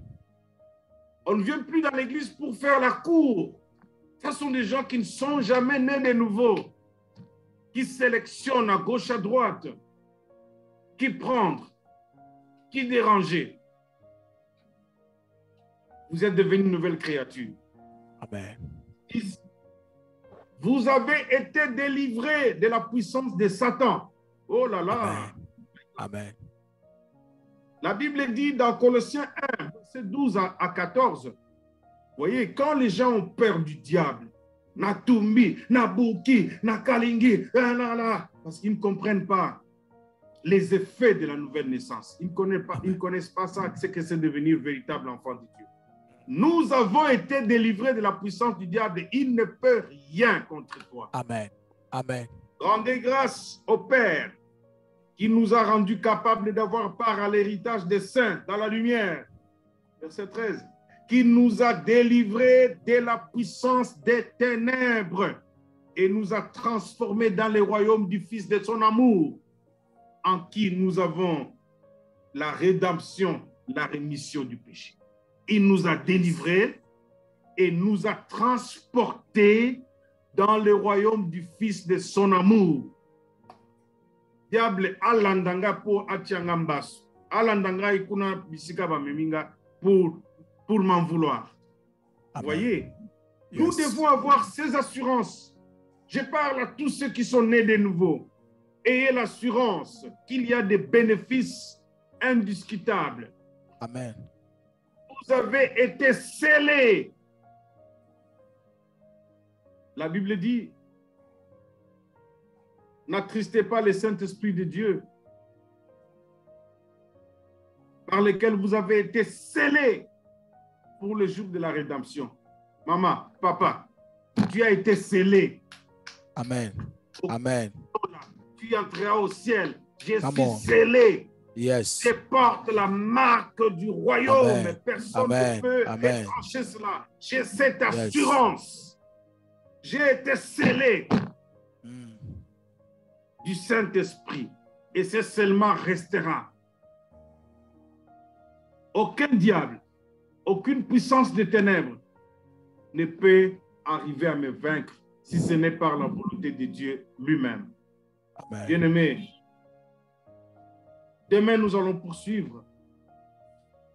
On ne vient plus dans l'église pour faire la cour. Ce sont des gens qui ne sont jamais nés de nouveau, qui sélectionnent à gauche, à droite, qui prendre, qui déranger. Vous êtes devenu une nouvelle créature. Amen. Vous avez été délivrés de la puissance de Satan. Oh là là. Amen. Amen. La Bible dit dans Colossiens 1, verset 12 à 14, vous voyez, quand les gens ont peur du diable, na Tumbi, na Buki, na Kalingi, parce qu'ils ne comprennent pas les effets de la nouvelle naissance. Ils ne connaissent pas ça, c'est que c'est devenir véritable enfant de Dieu. Nous avons été délivrés de la puissance du diable. Il ne peut rien contre toi. Amen. Amen. Rendez grâce au Père qui nous a rendus capables d'avoir part à l'héritage des saints dans la lumière. Verset 13. Qui nous a délivrés de la puissance des ténèbres et nous a transformés dans le royaume du Fils de son amour, en qui nous avons la rédemption, la rémission du péché. Il nous a délivrés et nous a transportés dans le royaume du Fils de son amour. Diable alandanga pour atiangambas. Alandanga ikuna bisika ba meminga pour m'en vouloir. Vous voyez, nous devons avoir ces assurances. Je parle à tous ceux qui sont nés de nouveau. Ayez l'assurance qu'il y a des bénéfices indiscutables. Amen. Vous avez été scellés. La Bible dit, n'attristez pas le Saint-Esprit de Dieu, par lequel vous avez été scellés pour le jour de la rédemption. Maman, papa, tu as été scellé. Amen. Amen. Tu entreras au ciel. Je suis scellé. Yes. Je porte la marque du royaume. Amen. Personne Amen. ne peut Amen. étrancher cela. J'ai cette assurance. J'ai été scellé du Saint-Esprit. Et ce seulement restera. Aucun diable, aucune puissance des ténèbres ne peut arriver à me vaincre si ce n'est par la volonté de Dieu lui-même. Bien-aimés, demain nous allons poursuivre.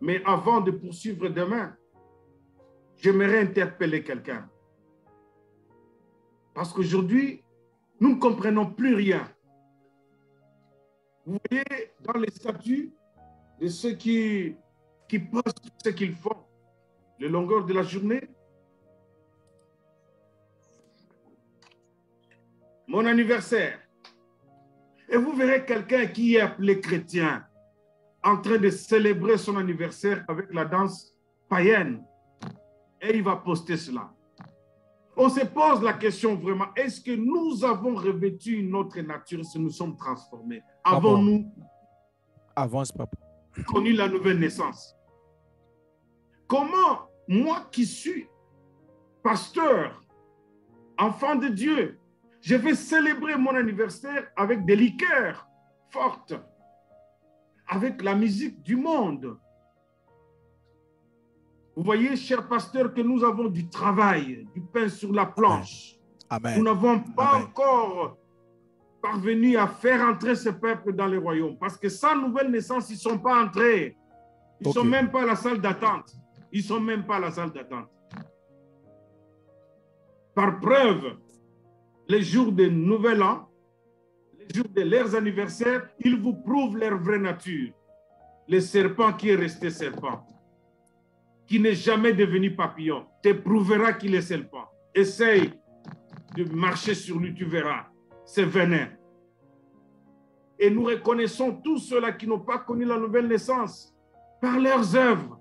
Mais avant de poursuivre demain, j'aimerais interpeller quelqu'un. Parce qu'aujourd'hui, nous ne comprenons plus rien. Vous voyez dans les statuts de ceux qui postent ce qu'ils font, les longueurs de la journée. Mon anniversaire. Et vous verrez quelqu'un qui est appelé chrétien en train de célébrer son anniversaire avec la danse païenne. Et il va poster cela. On se pose la question vraiment, est-ce que nous avons revêtu une autre nature si nous sommes transformés? Avons-nous Avance, papa. connu la nouvelle naissance? Comment moi qui suis pasteur, enfant de Dieu, je vais célébrer mon anniversaire avec des liqueurs fortes, avec la musique du monde? Vous voyez, chers pasteurs, que nous avons du travail, du pain sur la planche. Amen. Nous n'avons pas Amen. encore parvenu à faire entrer ce peuple dans le royaume. Parce que sans nouvelle naissance, ils ne sont pas entrés. Ils ne sont même pas à la salle d'attente. Ils ne sont même pas à la salle d'attente. Par preuve, les jours de Nouvel An, les jours de leurs anniversaires, ils vous prouvent leur vraie nature. Le serpent qui est resté serpent, qui n'est jamais devenu papillon, te prouvera qu'il est serpent. Essaye de marcher sur lui, tu verras. C'est venin. Et nous reconnaissons tous ceux-là qui n'ont pas connu la nouvelle naissance par leurs œuvres.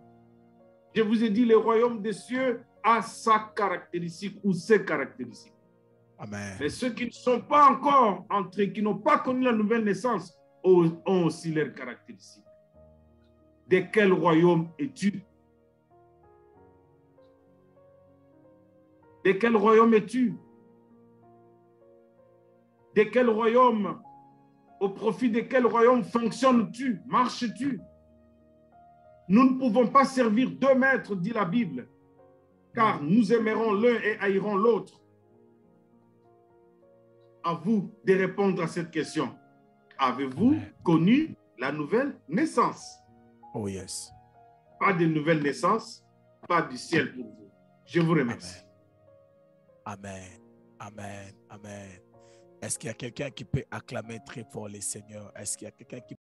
Je vous ai dit, le royaume des cieux a sa caractéristique ou ses caractéristiques. Amen. Mais ceux qui ne sont pas encore entrés, qui n'ont pas connu la nouvelle naissance, ont aussi leurs caractéristiques. De quel royaume es-tu? De quel royaume es-tu? De quel royaume, au profit de quel royaume fonctionnes-tu? Marches-tu? Nous ne pouvons pas servir deux maîtres, dit la Bible, car nous aimerons l'un et haïrons l'autre. À vous de répondre à cette question. Avez-vous connu la nouvelle naissance? Oh yes. Pas de nouvelle naissance, pas du ciel pour vous. Je vous remercie. Amen. Amen. Amen. Est-ce qu'il y a quelqu'un qui peut acclamer très fort le Seigneur? Est-ce qu'il y a quelqu'un qui